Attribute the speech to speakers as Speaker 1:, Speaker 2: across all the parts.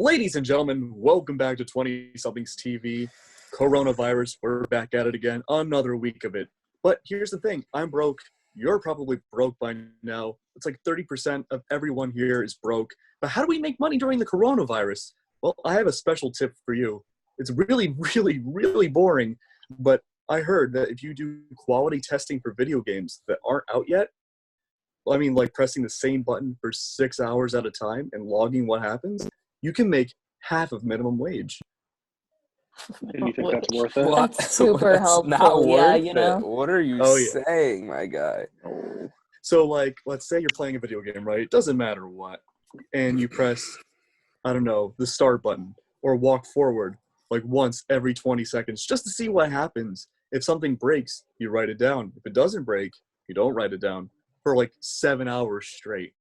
Speaker 1: Ladies and gentlemen, welcome back to 20SomethingsTV. Coronavirus, we're back at it again. Another week of it. But here's the thing. I'm broke. You're probably broke by now. It's like 30% of everyone here is broke. But how do we make money during the coronavirus? Well, I have a special tip for you. It's really boring. But I heard that if you do quality testing for video games that aren't out yet, I mean, like pressing the same button for 6 hours at a time and logging what happens, you can make half of minimum wage.
Speaker 2: And you think that's worth it?
Speaker 3: That's super helpful.
Speaker 4: Not worth
Speaker 3: you know?
Speaker 4: it. What are you saying, my guy?
Speaker 1: So, like, let's say you're playing a video game, right? It doesn't matter what. And you press, I don't know, the start button or walk forward like once every 20 seconds just to see what happens. If something breaks, you write it down. If it doesn't break, you don't write it down for like 7 hours straight.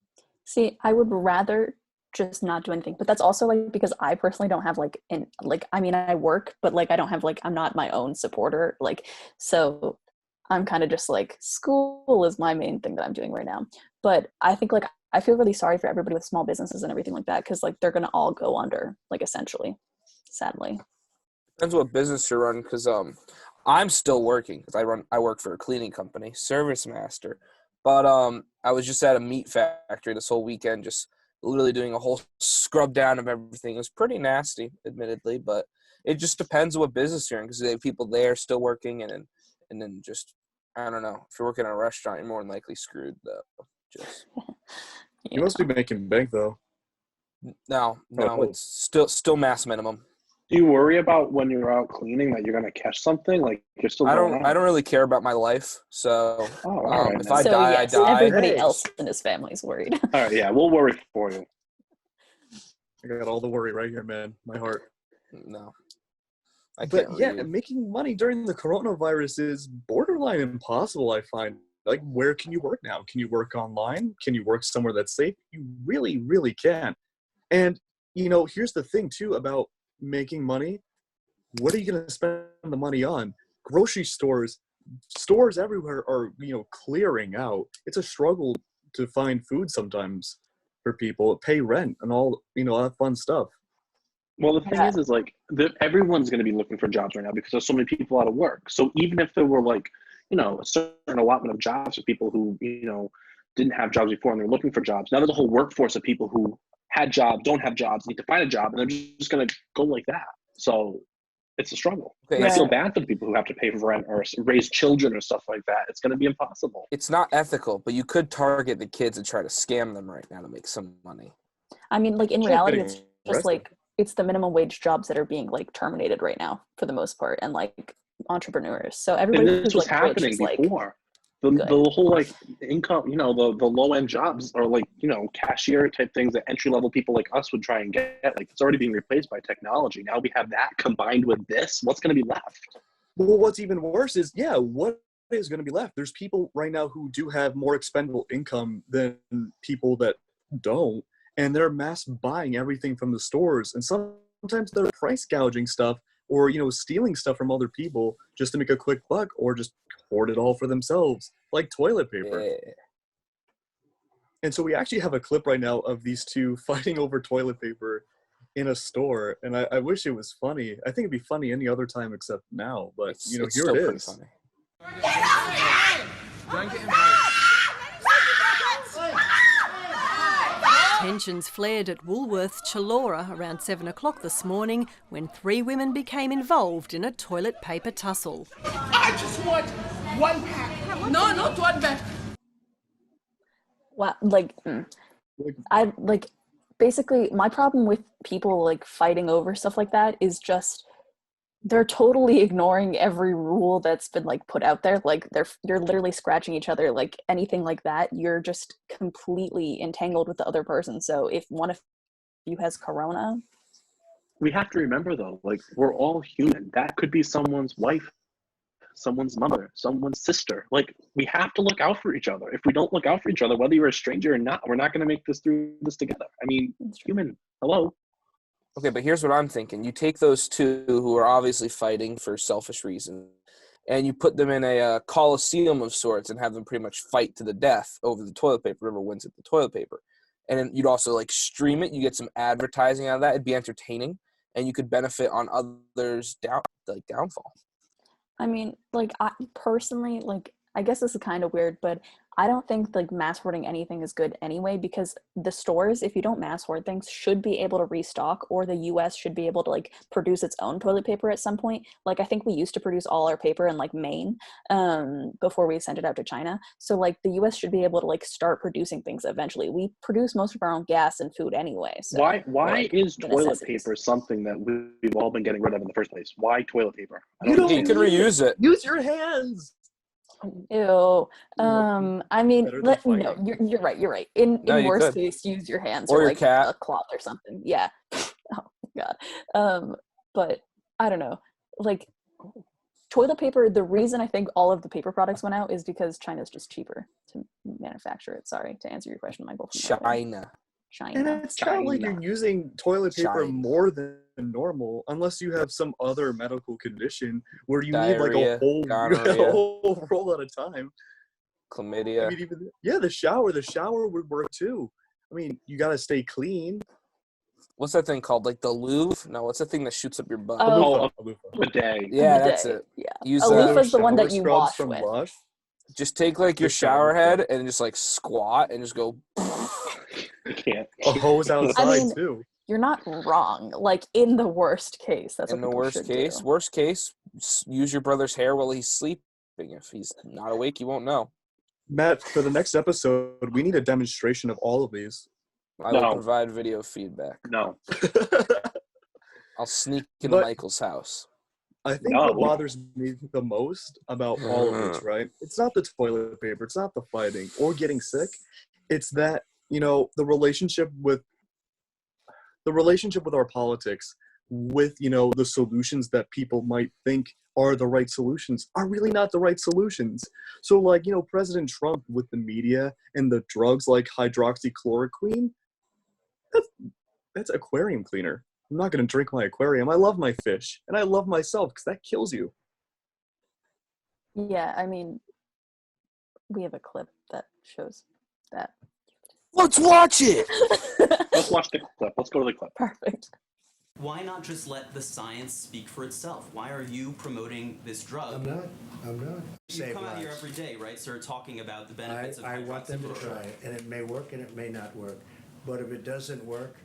Speaker 3: See, I would rather just not do anything, but that's also like because I personally don't have I work, but like I don't have I'm not my own supporter, so I'm kind of just like school is my main thing that I'm doing right now. But I think I feel really sorry for everybody with small businesses and everything like that, because they're gonna all go under, essentially, sadly.
Speaker 4: Depends what business you're running, because I'm still working because I work for a cleaning company, Service Master. But I was just at a meat factory this whole weekend, just literally doing a whole scrub down of everything. It was pretty nasty, admittedly, but it just depends what business you're in, because they have people there still working, and then just, I don't know. If you're working in a restaurant, you're more than likely screwed, though. Just
Speaker 1: You must be making bank, though.
Speaker 4: No, it's still mass minimum.
Speaker 2: Do you worry about when you're out cleaning that you're gonna catch something? You're still.
Speaker 4: I don't really care about my life, so if I die,
Speaker 3: yes,
Speaker 4: I die.
Speaker 3: Everybody else in his family is worried.
Speaker 2: All right, yeah, we'll worry for you.
Speaker 1: I got all the worry right here, man. My heart.
Speaker 4: No.
Speaker 1: Making money during the coronavirus is borderline impossible, I find. Where can you work now? Can you work online? Can you work somewhere that's safe? You really can't. And, here's the thing, too, about making money. What are you going to spend the money on? Grocery stores everywhere are, clearing out. It's a struggle to find food sometimes for people, pay rent and all that fun stuff.
Speaker 2: Well, the thing is everyone's going to be looking for jobs right now because there's so many people out of work. So even if there were a certain allotment of jobs for people who, didn't have jobs before and they're looking for jobs, now there's a whole workforce of people who had jobs, don't have jobs, need to find a job, and they're just going to go like that. So it's a struggle. Okay. I feel bad for the people who have to pay for rent or raise children or stuff like that. It's going to be impossible.
Speaker 4: It's not ethical, but you could target the kids and try to scam them right now to make some money.
Speaker 3: I mean, in reality, it's just it's the minimum wage jobs that are being terminated right now for the most part, and entrepreneurs. So everybody
Speaker 2: and this was happening before. The whole income, the low end jobs are cashier type things that entry level people like us would try and get. It's already being replaced by technology. Now we have that combined with this. What's going to be left?
Speaker 1: Well, what's even worse is what is going to be left? There's people right now who do have more expendable income than people that don't, and they're mass buying everything from the stores, and sometimes they're price gouging stuff or stealing stuff from other people just to make a quick buck, or just hoard it all for themselves, like toilet paper. Yeah. And so we actually have a clip right now of these two fighting over toilet paper in a store, and I wish it was funny. I think it'd be funny any other time except now, but
Speaker 4: it's
Speaker 1: here
Speaker 4: still
Speaker 1: it
Speaker 4: pretty
Speaker 1: is.
Speaker 4: Funny.
Speaker 5: Tensions flared at Woolworths Chullora around 7 o'clock this morning when 3 women became involved in a toilet paper tussle.
Speaker 6: I just want 1 pack. No, not 1 pack.
Speaker 3: Wow, basically my problem with people fighting over stuff like that is just they're totally ignoring every rule that's been put out there. You're literally scratching each other, anything like that. You're just completely entangled with the other person. So if one of you has corona,
Speaker 2: we have to remember though, we're all human. That could be someone's wife, someone's mother, someone's sister. We have to look out for each other. If we don't look out for each other, whether you're a stranger or not, we're not going to make this through this together. I mean, human. Hello.
Speaker 4: Okay, but here's what I'm thinking. You take those two who are obviously fighting for selfish reasons, and you put them in a coliseum of sorts and have them pretty much fight to the death over the toilet paper. Whoever wins at the toilet paper. and then you'd also like stream it. You get some advertising out of that. It'd be entertaining, and you could benefit on others' downfall.
Speaker 3: I mean, like, I personally, like, I guess this is kind of weird, but I don't think like mass hoarding anything is good anyway, because the stores, if you don't mass hoard things, should be able to restock, or the US should be able to like produce its own toilet paper at some point. Like, I think we used to produce all our paper in like Maine before we sent it out to China. So like the US should be able to like start producing things eventually. We produce most of our own gas and food anyway. So
Speaker 2: Why
Speaker 3: like,
Speaker 2: is
Speaker 3: the
Speaker 2: toilet
Speaker 3: necessities.
Speaker 2: paper something that we've all been getting rid of in the first place? Why toilet paper? I
Speaker 1: You
Speaker 2: don't
Speaker 1: don't
Speaker 4: You can reuse it.
Speaker 1: Use your hands.
Speaker 3: Ew. I mean,
Speaker 1: Better than
Speaker 3: no,
Speaker 1: fighting.
Speaker 3: you're right. You're right. In
Speaker 4: No, you
Speaker 3: worst
Speaker 4: could.
Speaker 3: case, use your hands
Speaker 4: Or
Speaker 3: or
Speaker 4: your
Speaker 3: like
Speaker 4: cat.
Speaker 3: a cloth or something. Yeah. Oh God. But I don't know. Like toilet paper. The reason I think all of the paper products went out is because China's just cheaper to manufacture it. Sorry to answer your question, Michael. From earlier.
Speaker 4: China.
Speaker 1: And
Speaker 3: China.
Speaker 1: it's not like
Speaker 2: China.
Speaker 1: you're using toilet paper
Speaker 4: China.
Speaker 1: more than normal, unless you have some other medical condition where you need like
Speaker 4: Diarrhea,
Speaker 1: a whole,
Speaker 4: gonorrhea.
Speaker 1: a whole roll at a time.
Speaker 4: Chlamydia.
Speaker 1: I mean, the shower would work too. I mean, you gotta stay clean.
Speaker 4: What's that thing called? Like the Louvre? No, what's the thing that shoots up your butt?
Speaker 3: Oh,
Speaker 1: Loofah.
Speaker 2: Bidet.
Speaker 4: Yeah,
Speaker 3: bidet.
Speaker 4: that's it.
Speaker 3: Yeah.
Speaker 4: Use
Speaker 3: A
Speaker 4: that.
Speaker 3: loofah's the one
Speaker 1: Shower
Speaker 3: that you
Speaker 1: scrubs
Speaker 3: wash
Speaker 1: from
Speaker 3: with.
Speaker 1: Lush.
Speaker 4: Just take like your
Speaker 1: The shower
Speaker 4: shower head and just like squat and just go.
Speaker 2: You can't.
Speaker 1: A hose outside
Speaker 3: I mean,
Speaker 1: too.
Speaker 3: you're not wrong. Like in the worst case, that's
Speaker 4: In
Speaker 3: what
Speaker 4: the
Speaker 3: people
Speaker 4: worst
Speaker 3: should
Speaker 4: case,
Speaker 3: do.
Speaker 4: use your brother's hair while he's sleeping. If he's not awake, you won't know.
Speaker 1: Matt, for the next episode, we need a demonstration of all of these.
Speaker 4: I will
Speaker 2: No.
Speaker 4: provide video feedback.
Speaker 2: No.
Speaker 4: I'll sneak into
Speaker 1: But-
Speaker 4: Michael's house.
Speaker 1: I think
Speaker 2: No.
Speaker 1: what bothers me the most about all of this, right? It's not the toilet paper, it's not the fighting or getting sick. It's that, the relationship with our politics with, the solutions that people might think are the right solutions are really not the right solutions. So like, President Trump with the media and the drugs like hydroxychloroquine, that's aquarium cleaner. I'm not going to drink my aquarium. I love my fish, and I love myself because that kills you.
Speaker 3: Yeah, I mean, we have a clip that shows that.
Speaker 4: Let's watch it.
Speaker 2: Let's watch the clip. Let's go to the clip.
Speaker 3: Perfect.
Speaker 7: Why not just let the science speak for itself? Why are you promoting this drug?
Speaker 8: I'm not.
Speaker 7: You come out here every day, right, sir, talking about the benefits of
Speaker 8: I want them to
Speaker 7: hydroxychloroquine.
Speaker 8: try it, and it may work and it may not work. But if it doesn't work,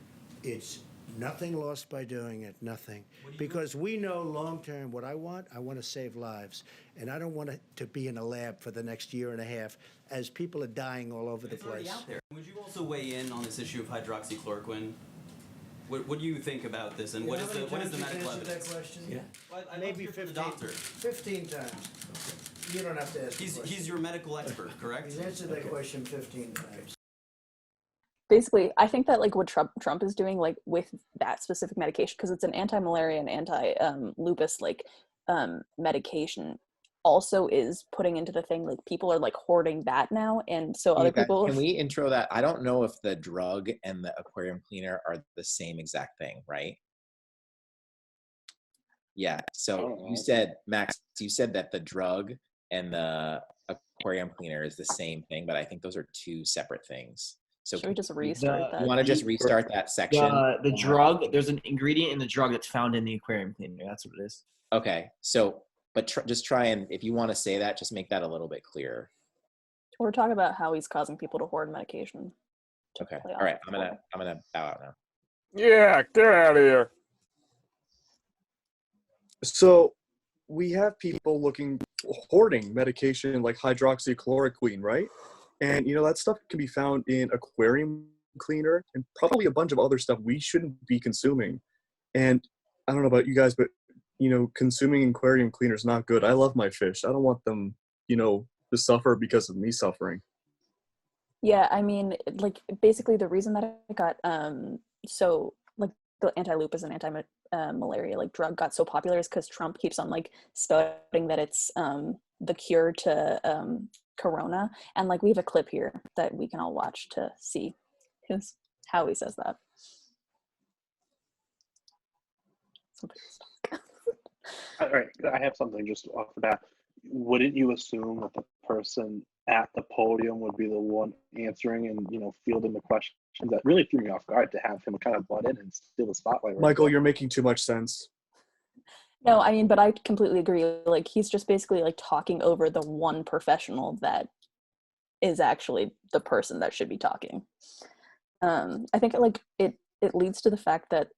Speaker 8: it's nothing lost by doing it, nothing. Because we know long-term what I want to save lives. And I don't want it to be in a lab for the next year and a half as people are dying all over the
Speaker 7: It's already
Speaker 8: place.
Speaker 7: out there. Would you also weigh in on this issue of hydroxychloroquine? What do you think about this, and what is the medical evidence?
Speaker 8: Yeah.
Speaker 7: Well, I'd love
Speaker 8: Maybe
Speaker 7: to hear from the
Speaker 8: 15,
Speaker 7: doctor.
Speaker 8: 15 times. You don't have to ask the question.
Speaker 7: He's your medical expert, correct?
Speaker 8: He's answered that question 15 times.
Speaker 3: Basically, I think that like what Trump is doing, like with that specific medication, because it's an anti-malaria and anti-lupus like medication, also is putting into the thing like people are like hoarding that now, and so other people.
Speaker 9: Can we intro that? I don't know if the drug and the aquarium cleaner are the same exact thing, right? Yeah. So you said, Max, that the drug and the aquarium cleaner is the same thing, but I think those are two separate things. So
Speaker 3: Should we just restart that?
Speaker 9: you want to just restart that section?
Speaker 10: The drug, there's an ingredient in the drug that's found in the aquarium cleaner. That's what it is.
Speaker 9: Okay. So, but just try and, if you want to say that, just make that a little bit clearer.
Speaker 3: We're talking about how he's causing people to hoard medication.
Speaker 9: Okay.
Speaker 3: play
Speaker 9: All
Speaker 3: off
Speaker 9: right.
Speaker 3: of
Speaker 9: I'm gonna bow out now.
Speaker 4: Yeah, get out of here.
Speaker 1: So we have people hoarding medication like hydroxychloroquine, right? And, that stuff can be found in aquarium cleaner and probably a bunch of other stuff we shouldn't be consuming. And I don't know about you guys, but, consuming aquarium cleaner is not good. I love my fish. I don't want them, to suffer because of me suffering.
Speaker 3: Yeah, I mean, like basically the reason that I got so like the anti-lupus and anti-malaria like drug got so popular is because Trump keeps on like spouting that it's the cure to corona, and like we have a clip here that we can all watch to see how he says that.
Speaker 2: All right, I have something just off the bat. Wouldn't you assume that the person at the podium would be the one answering and, fielding the questions. That really threw me off guard to have him kind of butt in and steal the spotlight.
Speaker 1: Michael, you're making too much sense.
Speaker 3: No, I mean, but I completely agree. Like, he's just basically like talking over the one professional that is actually the person that should be talking. I think it leads to the fact that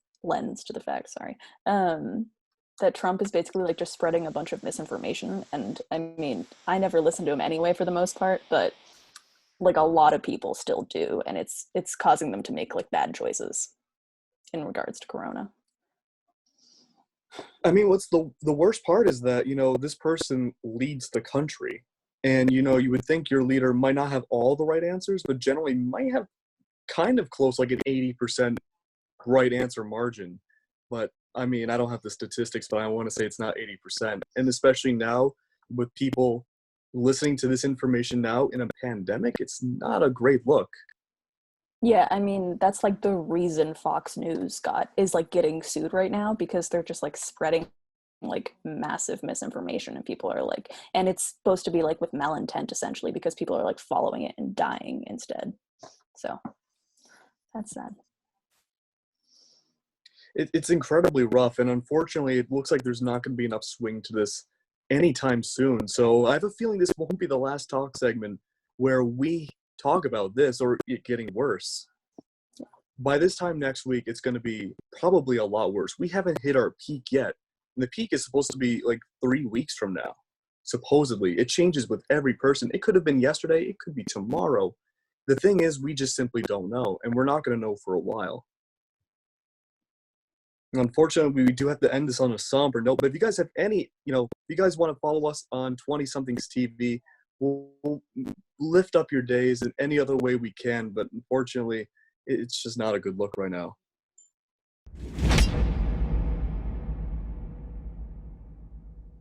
Speaker 3: that Trump is basically like just spreading a bunch of misinformation. And I mean, I never listen to him anyway for the most part, but like a lot of people still do, and it's causing them to make like bad choices in regards to Corona.
Speaker 1: I mean, what's the worst part is that, this person leads the country. And, you would think your leader might not have all the right answers, but generally might have kind of close, like an 80% right answer margin. But, I mean, I don't have the statistics, but I want to say it's not 80%. And especially now with people listening to this information now in a pandemic, it's not a great look.
Speaker 3: Yeah, I mean, that's like the reason Fox News is like getting sued right now, because they're just like spreading like massive misinformation, and people are like, and it's supposed to be like with malintent essentially, because people are like following it and dying instead. So that's sad.
Speaker 1: It's incredibly rough, and unfortunately it looks like there's not going to be an upswing to this anytime soon. So I have a feeling this won't be the last talk segment where we talk about this or it getting worse. By this time next week, it's going to be probably a lot worse. We haven't hit our peak yet. And the peak is supposed to be like 3 weeks from now. Supposedly. It changes with every person. It could have been yesterday. It could be tomorrow. The thing is, we just simply don't know. And we're not going to know for a while. And unfortunately, we do have to end this on a somber note. But if you guys have any, if you guys want to follow us on 20SomethingsTV, we'll lift up your days in any other way we can. But unfortunately, it's just not a good look right now.